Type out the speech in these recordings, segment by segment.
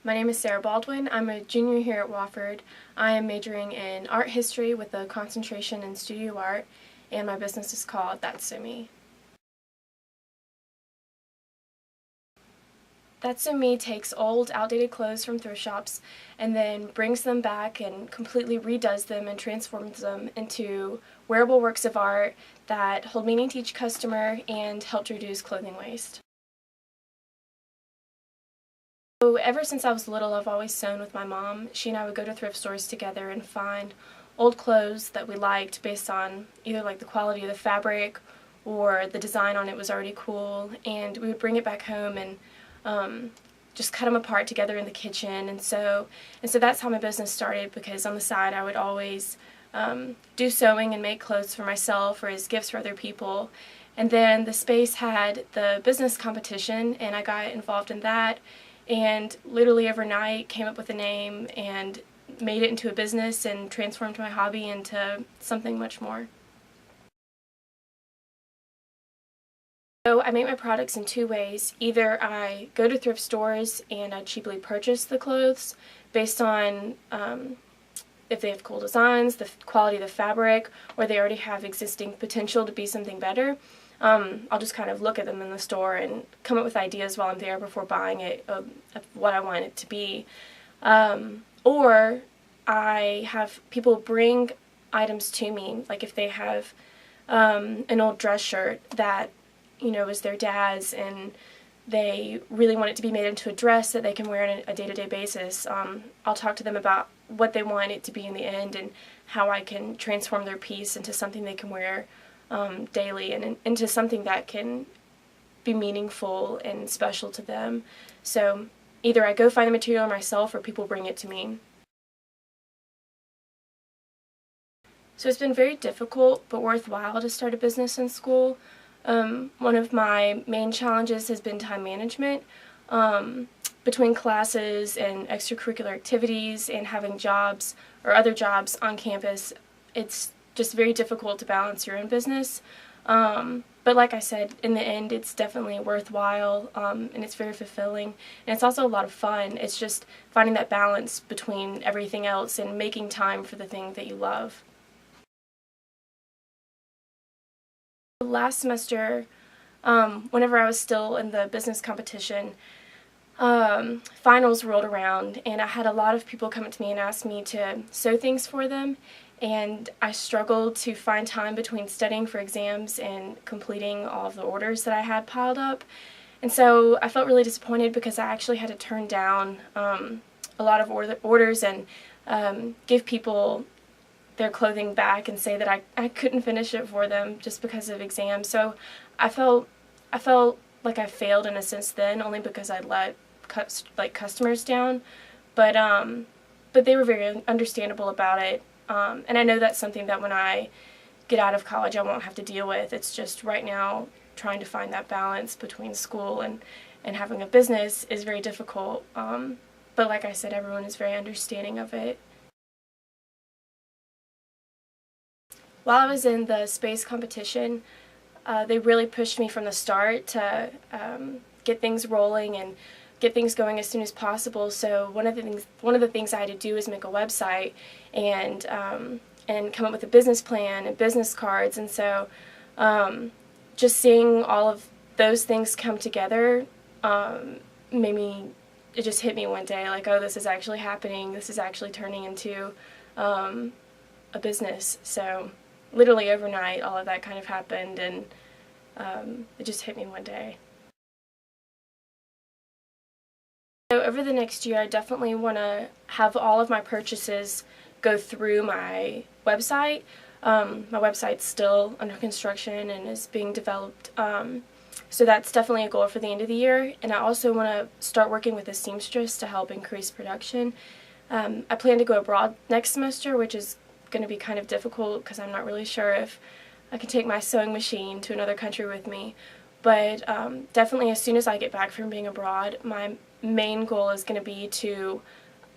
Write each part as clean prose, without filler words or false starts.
My name is Sarah Baldwin. I'm a junior here at Wofford. I am majoring in art history with a concentration in studio art, and my business is called That's So Me. That's So Me takes old, outdated clothes from thrift shops and then brings them back and completely redoes them and transforms them into wearable works of art that hold meaning to each customer and help to reduce clothing waste. So ever since I was little, I've always sewn with my mom. She and I would go to thrift stores together and find old clothes that we liked based on either like the quality of the fabric or the design on it was already cool, and we would bring it back home and just cut them apart together in the kitchen. And so that's how my business started, because on the side I would always do sewing and make clothes for myself or as gifts for other people. And then the space had the business competition, and I got involved in that, and literally overnight came up with a name and made it into a business and transformed my hobby into something much more. So I make my products in two ways. Either I go to thrift stores and I cheaply purchase the clothes based on if they have cool designs, the quality of the fabric, or they already have existing potential to be something better. I'll just kind of look at them in the store and come up with ideas while I'm there before buying it of what I want it to be. Or I have people bring items to me, like if they have an old dress shirt that is their dad's, and they really want it to be made into a dress that they can wear on a day-to-day basis. I'll talk to them about what they want it to be in the end and how I can transform their piece into something they can wear daily and into something that can be meaningful and special to them. So either I go find the material myself or people bring it to me. So it's been very difficult but worthwhile to start a business in school. One of my main challenges has been time management. Between classes and extracurricular activities and having jobs or other jobs on campus, it's just very difficult to balance your own business. But like I said, in the end, it's definitely worthwhile, and it's very fulfilling. And it's also a lot of fun. It's just finding that balance between everything else and making time for the thing that you love. Last semester, whenever I was still in the business competition, finals rolled around, and I had a lot of people come up to me and ask me to sew things for them, and I struggled to find time between studying for exams and completing all of the orders that I had piled up. And so I felt really disappointed because I actually had to turn down a lot of orders and give people their clothing back and say that I couldn't finish it for them just because of exams. So I felt like I failed in a sense then, only because I let customers down. But they were very understandable about it. And I know that's something that when I get out of college I won't have to deal with. It's just right now trying to find that balance between school and having a business is very difficult. But like I said, everyone is very understanding of it. While I was in the space competition, they really pushed me from the start to get things rolling and get things going as soon as possible. So one of the things I had to do is make a website and come up with a business plan and business cards. And so just seeing all of those things come together it just hit me one day, like, oh, this is actually happening. This is actually turning into a business. So literally overnight, all of that kind of happened, and it just hit me one day. So over the next year, I definitely want to have all of my purchases go through my website. My website's still under construction and is being developed, so that's definitely a goal for the end of the year. And I also want to start working with a seamstress to help increase production. I plan to go abroad next semester, which is going to be kind of difficult because I'm not really sure if I can take my sewing machine to another country with me. But definitely as soon as I get back from being abroad, my main goal is going to be to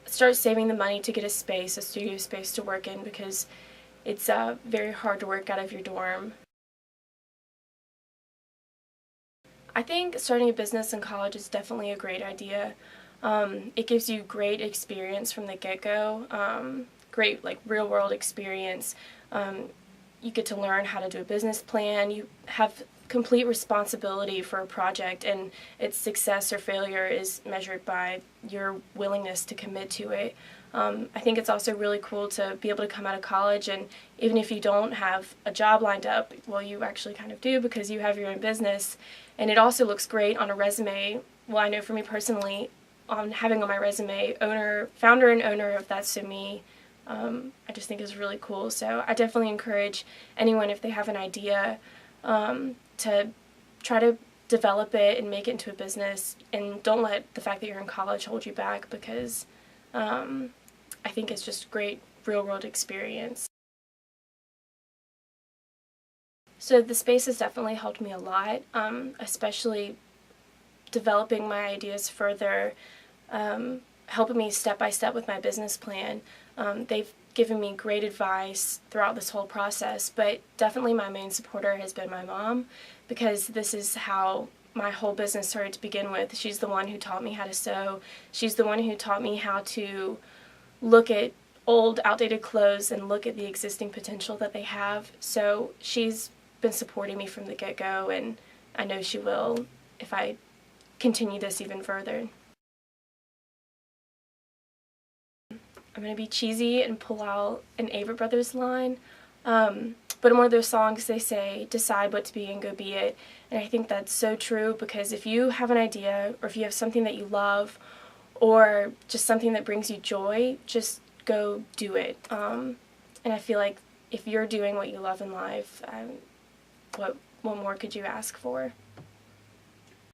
start saving the money to get a studio space to work in, because it's very hard to work out of your dorm. I think starting a business in college is definitely a great idea. It gives you great experience from the get-go, great like real-world experience. You get to learn how to do a business plan. You have complete responsibility for a project, and its success or failure is measured by your willingness to commit to it. I think it's also really cool to be able to come out of college, and even if you don't have a job lined up, well, you actually kind of do because you have your own business, and it also looks great on a resume. Well, I know for me personally, having on my resume, founder and owner of That's So Me, I just think is really cool. So I definitely encourage anyone, if they have an idea, to try to develop it and make it into a business, and don't let the fact that you're in college hold you back, because I think it's just great real-world experience. So the space has definitely helped me a lot, especially developing my ideas further, helping me step by step with my business plan. They've given me great advice throughout this whole process, but definitely my main supporter has been my mom, because this is how my whole business started to begin with. She's the one who taught me how to sew. She's the one who taught me how to look at old, outdated clothes and look at the existing potential that they have. So she's been supporting me from the get-go, and I know she will if I continue this even further. I'm going to be cheesy and pull out an Avett Brothers line. But in one of those songs they say, decide what to be and go be it. And I think that's so true, because if you have an idea, or if you have something that you love, or just something that brings you joy, just go do it. And I feel like if you're doing what you love in life, what more could you ask for?